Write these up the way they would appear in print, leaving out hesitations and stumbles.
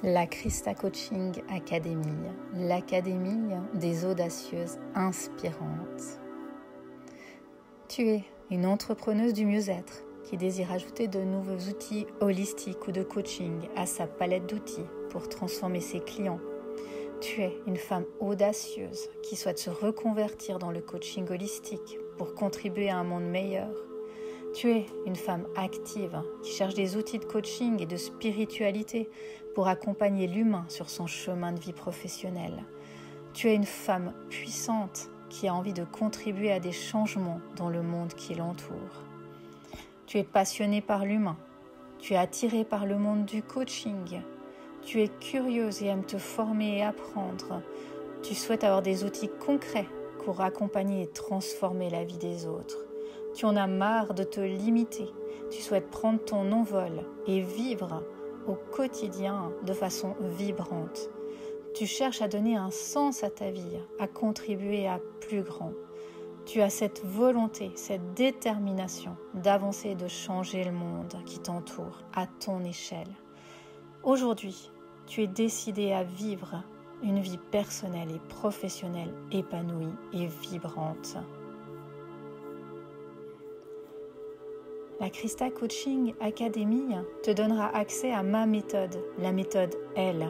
La Christa Coaching Academy, l'académie des audacieuses inspirantes. Tu es une entrepreneuse du mieux-être qui désire ajouter de nouveaux outils holistiques ou de coaching à sa palette d'outils pour transformer ses clients. Tu es une femme audacieuse qui souhaite se reconvertir dans le coaching holistique pour contribuer à un monde meilleur. Tu es une femme active qui cherche des outils de coaching et de spiritualité pour accompagner l'humain sur son chemin de vie professionnel. Tu es une femme puissante qui a envie de contribuer à des changements dans le monde qui l'entoure. Tu es passionnée par l'humain. Tu es attirée par le monde du coaching. Tu es curieuse et aimes te former et apprendre. Tu souhaites avoir des outils concrets pour accompagner et transformer la vie des autres. Tu en as marre de te limiter. Tu souhaites prendre ton envol et vivre au quotidien de façon vibrante. Tu cherches à donner un sens à ta vie, à contribuer à plus grand. Tu as cette volonté, cette détermination d'avancer et de changer le monde qui t'entoure à ton échelle. Aujourd'hui, tu es décidé à vivre une vie personnelle et professionnelle épanouie et vibrante. La Christa Coaching Academy te donnera accès à ma méthode, la méthode L,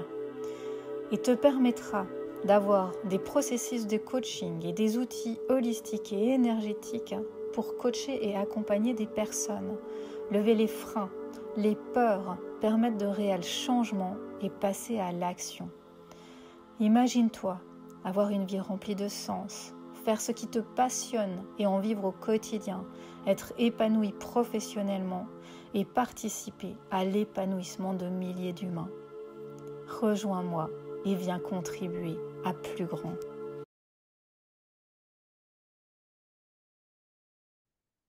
et te permettra d'avoir des processus de coaching et des outils holistiques et énergétiques pour coacher et accompagner des personnes, lever les freins, les peurs, permettre de réels changements et passer à l'action. Imagine-toi avoir une vie remplie de sens, faire ce qui te passionne et en vivre au quotidien, être épanoui professionnellement et participer à l'épanouissement de milliers d'humains. Rejoins-moi et viens contribuer à plus grand.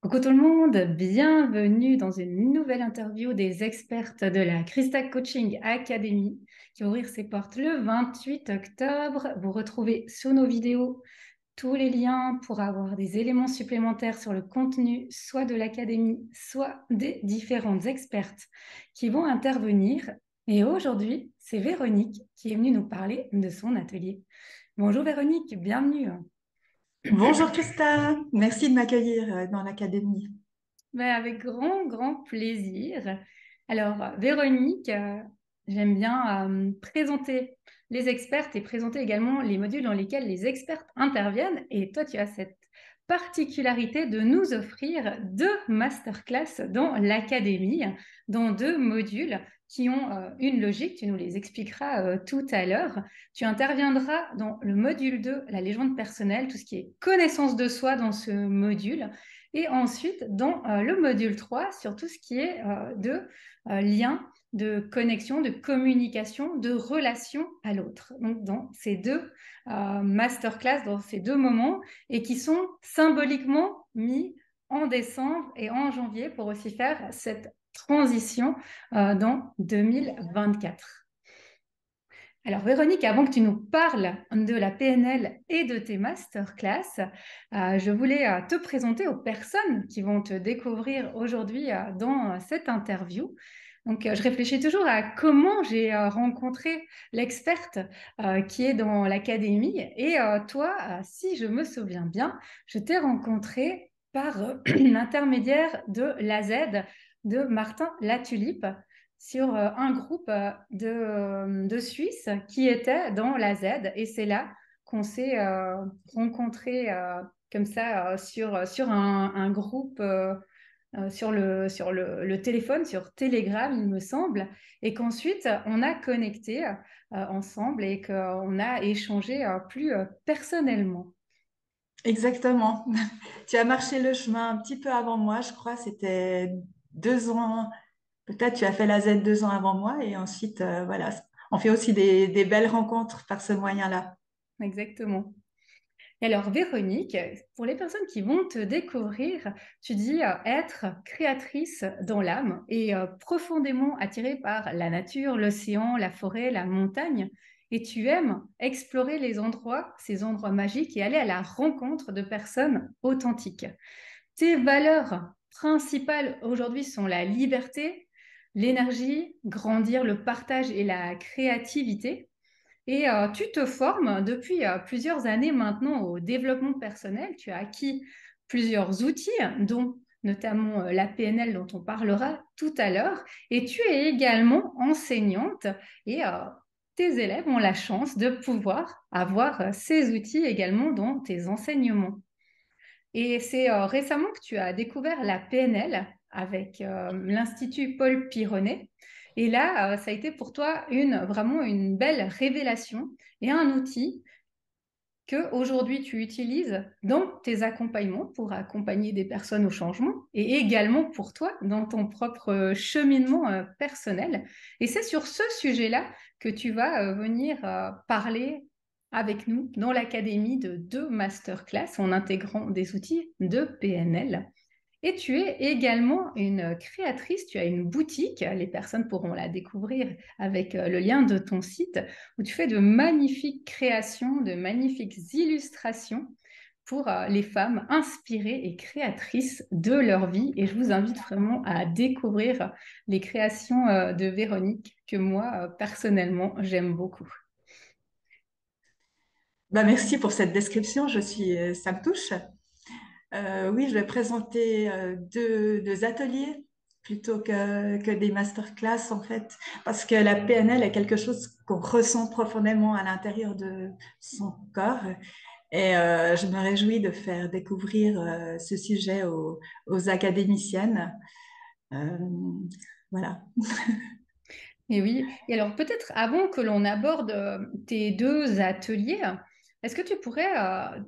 Coucou tout le monde, bienvenue dans une nouvelle interview des expertes de la Christa Coaching Academy qui va ouvrir ses portes le 28 octobre. Vous retrouvez sur nos vidéos tous les liens pour avoir des éléments supplémentaires sur le contenu, soit de l'académie, soit des différentes expertes qui vont intervenir. Et aujourd'hui, c'est Véronique qui est venue nous parler de son atelier. Bonjour Véronique, bienvenue. Bonjour Christa, merci de m'accueillir dans l'académie. Avec grand plaisir. Alors, Véronique, j'aime bien présenter les expertes et présenter également les modules dans lesquels les expertes interviennent. Et toi, tu as cette particularité de nous offrir 2 masterclass dans l'académie, dans 2 modules qui ont une logique. Tu nous les expliqueras tout à l'heure. Tu interviendras dans le module 2, la légende personnelle, tout ce qui est connaissance de soi dans ce module. Et ensuite, dans le module 3, sur tout ce qui est de lien, de connexion, de communication, de relation à l'autre. Donc, dans ces 2 masterclass, dans ces 2 moments, et qui sont symboliquement mis en décembre et en janvier pour aussi faire cette transition dans 2024. Alors Véronique, avant que tu nous parles de la PNL et de tes masterclass, je voulais te présenter aux personnes qui vont te découvrir aujourd'hui dans cette interview. Donc, je réfléchis toujours à comment j'ai rencontré l'experte qui est dans l'académie. Et toi, si je me souviens bien, je t'ai rencontré par l'intermédiaire de l'AZ de Martin Latulipe sur un groupe de Suisses qui était dans la Z. Et c'est là qu'on s'est rencontrés comme ça sur un groupe sur le téléphone, sur Telegram, il me semble, et qu'ensuite on a connecté ensemble et qu'on a échangé plus personnellement. Exactement, tu as marché le chemin un petit peu avant moi, je crois, c'était 2 ans, peut-être tu as fait la Z 2 ans avant moi et ensuite, voilà, on fait aussi des belles rencontres par ce moyen-là. Exactement. Et alors, Véronique, pour les personnes qui vont te découvrir, tu dis être créatrice dans l'âme et profondément attirée par la nature, l'océan, la forêt, la montagne. Et tu aimes explorer les endroits, ces endroits magiques et aller à la rencontre de personnes authentiques. Tes valeurs principales aujourd'hui sont la liberté, l'énergie, grandir le partage et la créativité. Et tu te formes depuis plusieurs années maintenant au développement personnel. Tu as acquis plusieurs outils, dont notamment la PNL dont on parlera tout à l'heure. Et tu es également enseignante et tes élèves ont la chance de pouvoir avoir ces outils également dans tes enseignements. Et c'est récemment que tu as découvert la PNL avec l'Institut Paul Pironnet. Et là, ça a été pour toi vraiment une belle révélation et un outil que aujourd'hui tu utilises dans tes accompagnements pour accompagner des personnes au changement et également pour toi dans ton propre cheminement personnel. Et c'est sur ce sujet-là que tu vas venir parler avec nous dans l'académie de 2 masterclass en intégrant des outils de PNL. Et tu es également une créatrice, tu as une boutique, les personnes pourront la découvrir avec le lien de ton site, où tu fais de magnifiques créations, de magnifiques illustrations pour les femmes inspirées et créatrices de leur vie. Et je vous invite vraiment à découvrir les créations de Véronique, que moi, personnellement, j'aime beaucoup. Bah, merci pour cette description, ça me touche. Oui, je vais présenter deux ateliers plutôt que des masterclass en fait, parce que la PNL est quelque chose qu'on ressent profondément à l'intérieur de son corps. Et je me réjouis de faire découvrir ce sujet aux académiciennes. Euh, voilà. Et oui, et alors peut-être avant que l'on aborde tes 2 ateliers, est-ce que tu pourrais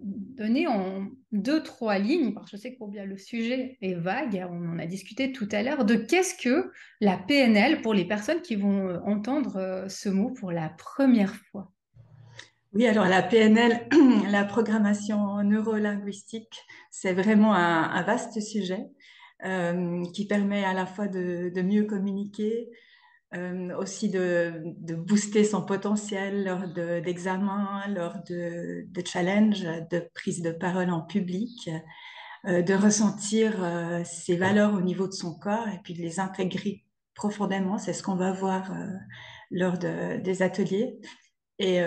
donner en 2, 3 lignes, parce que je sais que combien le sujet est vague, on en a discuté tout à l'heure, de qu'est-ce que la PNL pour les personnes qui vont entendre ce mot pour la première fois? Oui, alors la PNL, la programmation neurolinguistique, c'est vraiment un vaste sujet qui permet à la fois de mieux communiquer, aussi de booster son potentiel lors d'examens, lors de challenges, de prise de parole en public, de ressentir ses valeurs au niveau de son corps et puis de les intégrer profondément. C'est ce qu'on va voir lors des ateliers. Et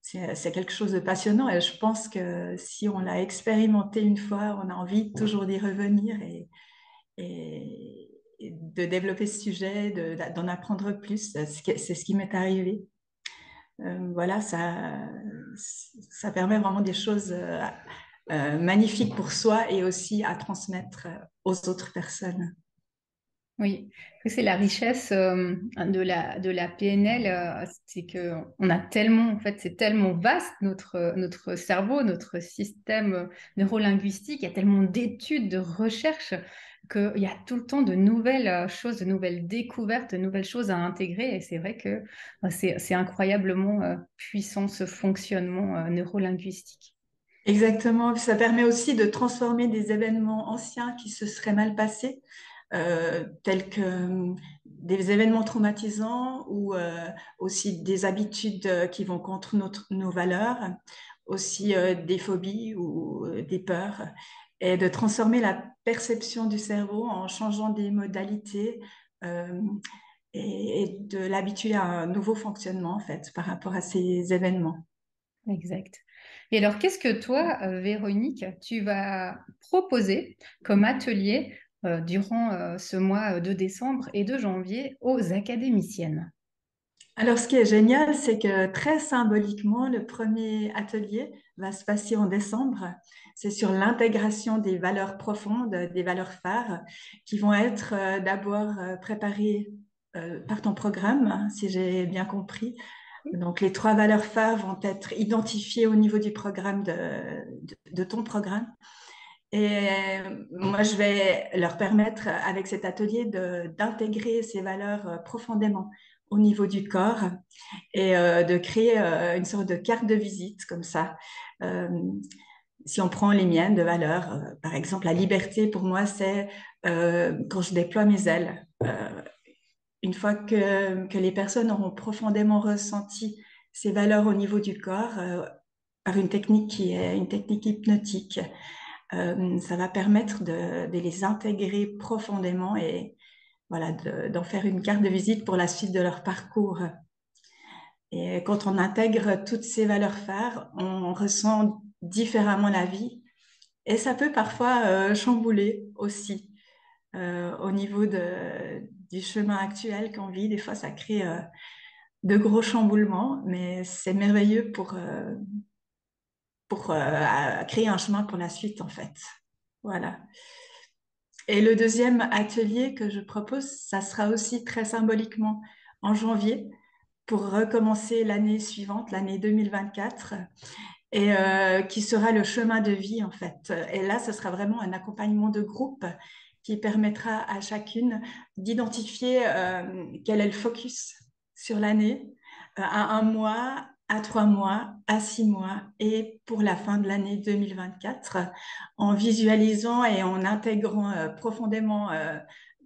c'est quelque chose de passionnant et je pense que si on l'a expérimenté une fois, on a envie toujours d'y revenir et de développer ce sujet, d'en apprendre plus. C'est ce qui m'est arrivé. Voilà, ça permet vraiment des choses magnifiques pour soi et aussi à transmettre aux autres personnes. Oui, c'est la richesse de la PNL, c'est que on a tellement, en fait, c'est tellement vaste notre cerveau, notre système neurolinguistique, il y a tellement d'études, de recherches qu'il y a tout le temps de nouvelles choses, de nouvelles découvertes, de nouvelles choses à intégrer. Et c'est vrai que c'est incroyablement puissant ce fonctionnement neurolinguistique. Exactement. Ça permet aussi de transformer des événements anciens qui se seraient mal passés, tels que des événements traumatisants ou aussi des habitudes qui vont contre nos valeurs, aussi des phobies ou des peurs, et de transformer la perception du cerveau en changeant des modalités euh, et de l'habituer à un nouveau fonctionnement en fait par rapport à ces événements. Exact. Et alors, qu'est-ce que toi, Véronique, tu vas proposer comme atelier durant ce mois de décembre et de janvier aux académiciennes? Alors, ce qui est génial, c'est que très symboliquement, le premier atelier va se passer en décembre. C'est sur l'intégration des valeurs profondes, des valeurs phares, qui vont être d'abord préparées par ton programme, hein, si j'ai bien compris. Donc, les 3 valeurs phares vont être identifiées au niveau du programme de ton programme. Et moi, je vais leur permettre, avec cet atelier, d'intégrer ces valeurs profondément au niveau du corps et de créer une sorte de carte de visite comme ça. Euh, si on prend les miennes de valeurs, par exemple, la liberté, pour moi, c'est quand je déploie mes ailes. Une fois que les personnes auront profondément ressenti ces valeurs au niveau du corps, par une technique qui est une technique hypnotique, ça va permettre de les intégrer profondément voilà, d'en faire une carte de visite pour la suite de leur parcours. Et quand on intègre toutes ces valeurs phares, on ressent différemment la vie. Et ça peut parfois chambouler aussi au niveau du chemin actuel qu'on vit. Des fois, ça crée de gros chamboulements, mais c'est merveilleux pour créer un chemin pour la suite, en fait. Voilà. Et le deuxième atelier que je propose, ça sera aussi très symboliquement en janvier pour recommencer l'année suivante, l'année 2024, et qui sera le chemin de vie en fait. Et là, ce sera vraiment un accompagnement de groupe qui permettra à chacune d'identifier quel est le focus sur l'année, à 1 mois, à 3 mois, à 6 mois et pour la fin de l'année 2024, en visualisant et en intégrant profondément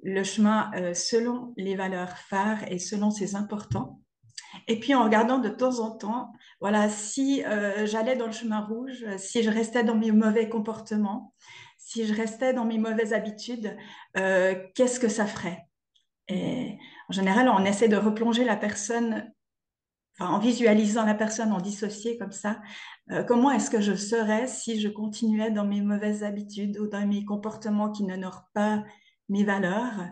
le chemin selon les valeurs phares et selon ses importants. Et puis en regardant de temps en temps, voilà, si j'allais dans le chemin rouge, si je restais dans mes mauvais comportements, si je restais dans mes mauvaises habitudes, qu'est-ce que ça ferait? Et en général, on essaie de replonger la personne, enfin, en visualisant la personne en dissocié comme ça. Comment est-ce que je serais si je continuais dans mes mauvaises habitudes ou dans mes comportements qui n'honorent pas mes valeurs?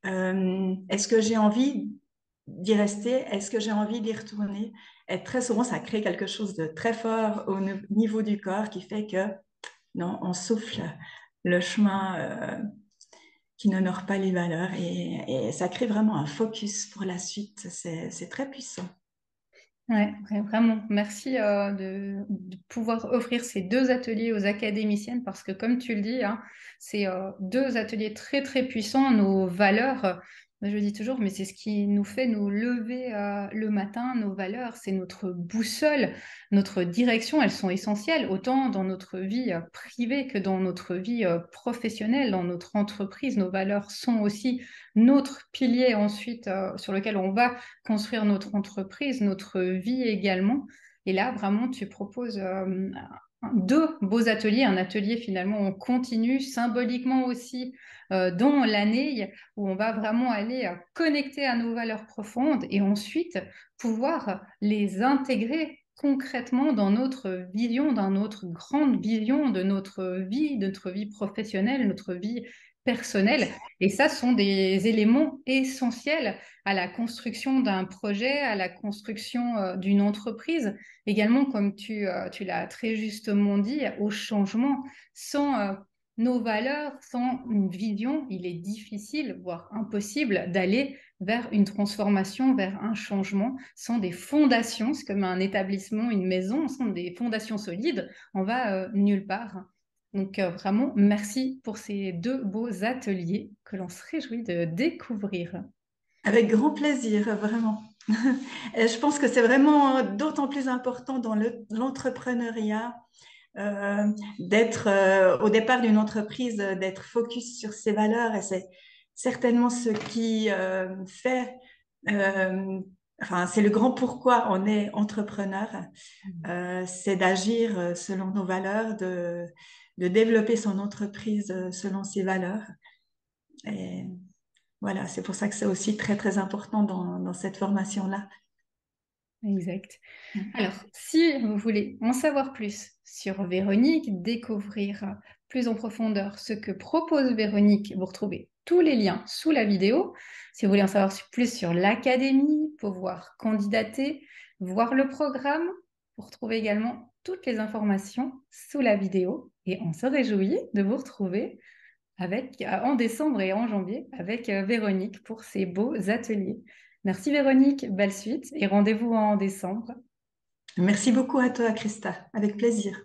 Est-ce que j'ai envie d'y rester? Est-ce que j'ai envie d'y retourner? Et très souvent, ça crée quelque chose de très fort au niveau du corps qui fait que non, on souffle le chemin qui n'honore pas les valeurs et ça crée vraiment un focus pour la suite. C'est très puissant. Ouais, vraiment. Merci de pouvoir offrir ces deux ateliers aux académiciennes parce que, comme tu le dis, hein, c'est deux ateliers très, très puissants. Nos valeurs, je dis toujours, mais c'est ce qui nous fait nous lever le matin. Nos valeurs, c'est notre boussole, notre direction. Elles sont essentielles, autant dans notre vie privée que dans notre vie professionnelle, dans notre entreprise. Nos valeurs sont aussi notre pilier ensuite sur lequel on va construire notre entreprise, notre vie également. Et là, vraiment, tu proposes deux beaux ateliers, un atelier finalement on continue symboliquement aussi dans l'année où on va vraiment aller connecter à nos valeurs profondes et ensuite pouvoir les intégrer concrètement dans notre vision, dans notre grande vision de notre vie professionnelle, notre vie personnelle. Et ça sont des éléments essentiels à la construction d'un projet, à la construction d'une entreprise. Également, comme tu l'as très justement dit, au changement. Sans nos valeurs, sans une vision, il est difficile, voire impossible, d'aller vers une transformation, vers un changement. Sans des fondations, c'est comme un établissement, une maison, sans des fondations solides, on va nulle part. Donc vraiment, merci pour ces deux beaux ateliers que l'on se réjouit de découvrir. Avec grand plaisir, vraiment. Et je pense que c'est vraiment d'autant plus important dans l'entrepreneuriat d'être au départ d'une entreprise, d'être focus sur ses valeurs et c'est certainement ce qui fait, euh, enfin c'est le grand pourquoi on est entrepreneur, c'est d'agir selon nos valeurs, de développer son entreprise selon ses valeurs. Et voilà, c'est pour ça que c'est aussi très très important dans cette formation-là. Exact. Alors, si vous voulez en savoir plus sur Véronique, découvrir plus en profondeur ce que propose Véronique, vous retrouvez tous les liens sous la vidéo. Si vous voulez en savoir plus sur l'académie, pouvoir candidater, voir le programme, vous retrouvez également toutes les informations sous la vidéo. Et on se réjouit de vous retrouver en décembre et en janvier avec Véronique pour ces beaux ateliers. Merci Véronique, belle suite et rendez-vous en décembre. Merci beaucoup à toi, Christa, avec plaisir.